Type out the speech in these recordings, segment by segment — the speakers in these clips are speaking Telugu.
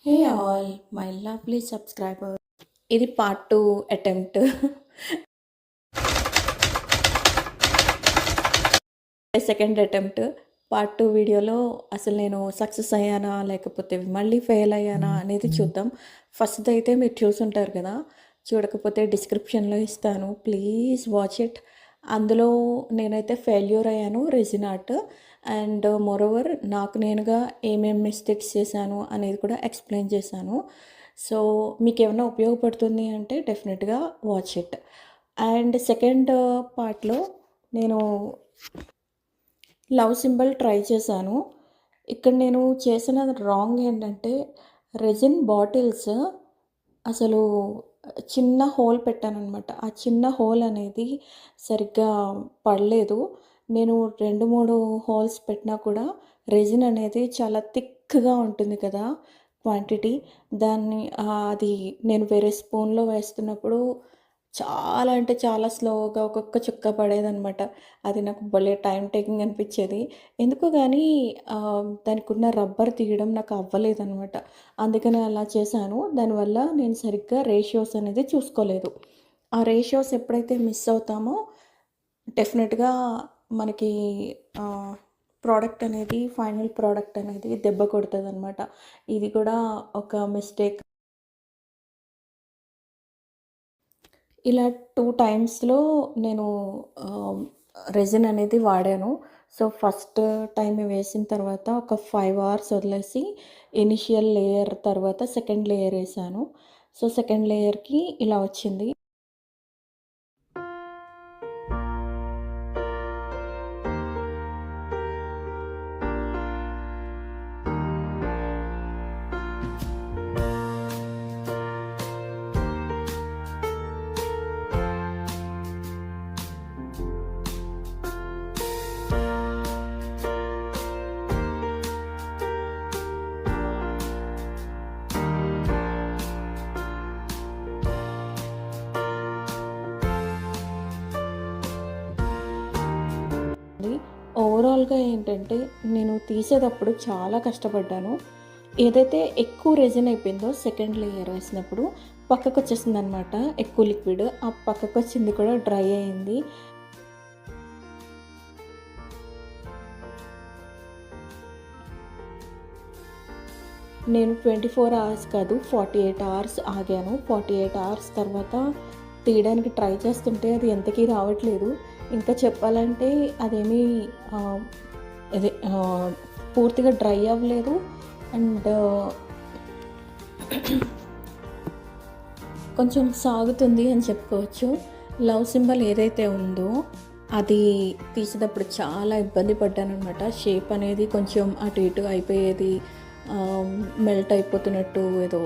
Hey all my lovely subscriber, ఇది part 2 attempt. Second attempt. Part 2 వీడియోలో అసలు నేను సక్సెస్ అయ్యానా లేకపోతే మళ్ళీ ఫెయిల్ అయ్యానా అనేది చూద్దాం. ఫస్ట్‌ది అయితే మీరు చూసుంటారు కదా! చూడకపోతే డిస్క్రిప్షన్‌లో ఇస్తాను, ప్లీజ్ వాచ్ ఇట్. అందులో నేనైతే ఫెయిల్యూర్ అయ్యాను రెజిన్ ఆర్ట్. అండ్ మోరోవర్ నాకు నేనుగా ఏమేమి మిస్టేక్స్ చేశాను అనేది కూడా ఎక్స్‌ప్లెయిన్ చేశాను. సో మీకేమన్నా ఉపయోగపడుతుంది అంటే డెఫినెట్‌గా వాచ్ ఇట్. అండ్ సెకండ్ పార్ట్‌లో నేను లవ్ సింబల్ ట్రై చేశాను. ఇక్కడ నేను చేసిన రాంగ్ ఏంటంటే రెజిన్ బాటిల్స్ అసలు చిన్న హోల్ పెట్టాననమాట. ఆ చిన్న హోల్ అనేది సరిగ్గా పడలేదు. నేను 2, 3 హోల్స్ పెట్టినా కూడా రెజిన్ అనేది చాలా థిక్‌గా ఉంటుంది కదా క్వాంటిటీ. దాన్ని అది నేను వేరే స్పూన్‌లో వేస్తున్నప్పుడు చాలా అంటే చాలా స్లోగా ఒక్కొక్క చుక్క పడేదనమాట. అది నాకు భలే టైమ్ టేకింగ్ అనిపిచ్చేది. ఎందుకో గానీ దానికున్న రబ్బర్ తీయడం నాకు అవ్వలేదనమాట. అందుకని అలా చేశాను. దానివల్ల నేను సరిగ్గా రేషియోస్ అనేది చూసుకోలేదు. ఆ రేషియోస్ ఎప్పుడైతే మిస్ అవుతామో డెఫినెట్‌గా మనకి ప్రోడక్ట్ అనేది ఫైనల్ ప్రోడక్ట్ అనేది దెబ్బ కొడతదనమాట. ఇది కూడా ఒక మిస్టేక్. ఇలా 2 టైమ్స్‌లో నేను రెజిన్ అనేది వాడాను. సో, ఫస్ట్ టైమ్ వేసిన తర్వాత ఒక 5 అవర్స్ వదిలేసి ఇనిషియల్ లేయర్ తర్వాత సెకండ్ లేయర్ ఏసాను. సో, సెకండ్ లేయర్‌కి ఇలా వచ్చింది. ఓవరాల్‌గా ఏంటంటే నేను తీసేటప్పుడు చాలా కష్టపడ్డాను. ఏదైతే ఎక్కువ రెజిన్ అయిపోయిందో సెకండ్ లేయర్ వేసినప్పుడు పక్కకొచ్చేసిందనమాట ఎక్కువ లిక్విడ్. ఆ పక్కకొచ్చింది కూడా డ్రై అయింది. నేను 24 అవర్స్ కాదు 48 అవర్స్ ఆగాను. 48 అవర్స్ తర్వాత తీయడానికి ట్రై చేస్తుంటే అది ఎంతకీ రావట్లేదు. ఇంకా చెప్పాలంటే అదేమీ అదే పూర్తిగా డ్రై అవ్వలేదు. అండ్ కొంచెం సాగుతుంది అని చెప్పుకోవచ్చు. లవ్ సింబల్ ఏదైతే ఉందో అది తీసేటప్పుడు చాలా ఇబ్బంది పడ్డాననమాట. షేప్ అనేది కొంచెం అటు ఇటు అయిపోయేది. మెల్ట్ అయిపోతున్నట్టు ఏదో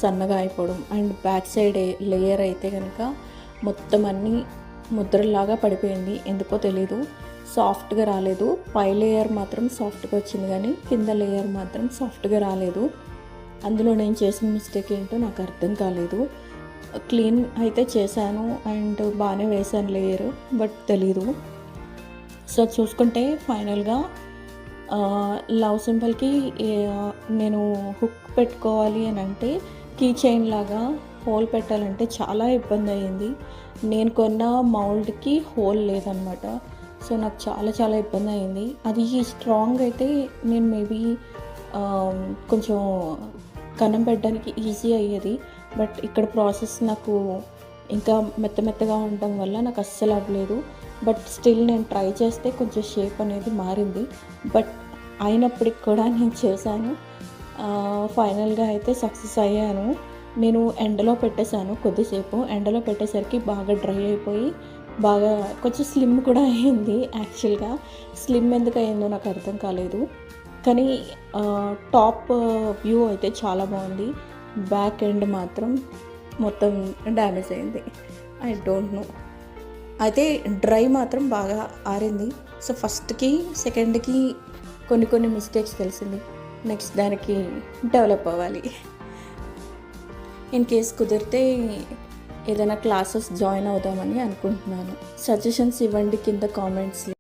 సన్నగా అయిపోవడం. అండ్ బ్యాక్ సైడ్ లేయర్ అయితే కనుక మొత్తం అన్నీ ముద్రలాగా పడిపోయింది. ఎందుకో తెలీదు, సాఫ్ట్గా రాలేదు. పై లేయర్ మాత్రం సాఫ్ట్గా వచ్చింది కానీ కింద లేయర్ మాత్రం సాఫ్ట్గా రాలేదు. అందులో నేను చేసిన మిస్టేక్ ఏంటో నాకు అర్థం కాలేదు. క్లీన్ అయితే చేశాను అండ్ బాగానే వేసాను లేయర్, బట్ తెలీదు. సో చూసుకుంటే ఫైనల్గా లవ్ సింబల్కి నేను హుక్ పెట్టుకోవాలి అని అంటే కీ చైన్ లాగా హోల్ పెట్టాలంటే చాలా ఇబ్బంది అయ్యింది. నేను కొన్న మౌల్డ్కి హోల్ లేదనమాట. సో నాకు చాలా చాలా ఇబ్బంది అయింది. అది స్ట్రాంగ్ అయితే నేను మేబీ కొంచెం కన్నం పెట్టడానికి ఈజీ అయ్యేది. బట్ ఇక్కడ ప్రాసెస్ నాకు ఇంకా మెత్తగా ఉండటం వల్ల నాకు అస్సలు అవ్వలేదు. బట్ స్టిల్ నేను ట్రై చేస్తే కొంచెం షేప్ అనేది మారింది. బట్ అయినప్పటికి కూడా నేను చేశాను. ఫైనల్గా అయితే సక్సెస్ అయ్యాను. నేను ఎండలో పెట్టేశాను కొద్దిసేపు. ఎండలో పెట్టేసరికి బాగా డ్రై అయిపోయి బాగా కొంచెం స్లిమ్ కూడా అయ్యింది. యాక్చువల్గా స్లిమ్ ఎందుకు అయ్యిందో నాకు అర్థం కాలేదు. కానీ టాప్ వ్యూ అయితే చాలా బాగుంది. బ్యాక్ ఎండ్ మాత్రం మొత్తం డ్యామేజ్ అయింది. I don't know. అయితే డ్రై మాత్రం బాగా ఆరింది. సో ఫస్ట్కి సెకండ్కి కొన్ని మిస్టేక్స్ తెలిసింది. నెక్స్ట్ దానికి డెవలప్ అవ్వాలి. ఇన్ కేస్ కుదిరితే ఏదైనా క్లాసెస్ జాయిన్ అవుదామని అనుకుంటున్నాను. సజెషన్స్ ఇవ్వండి కింద కామెంట్స్లో.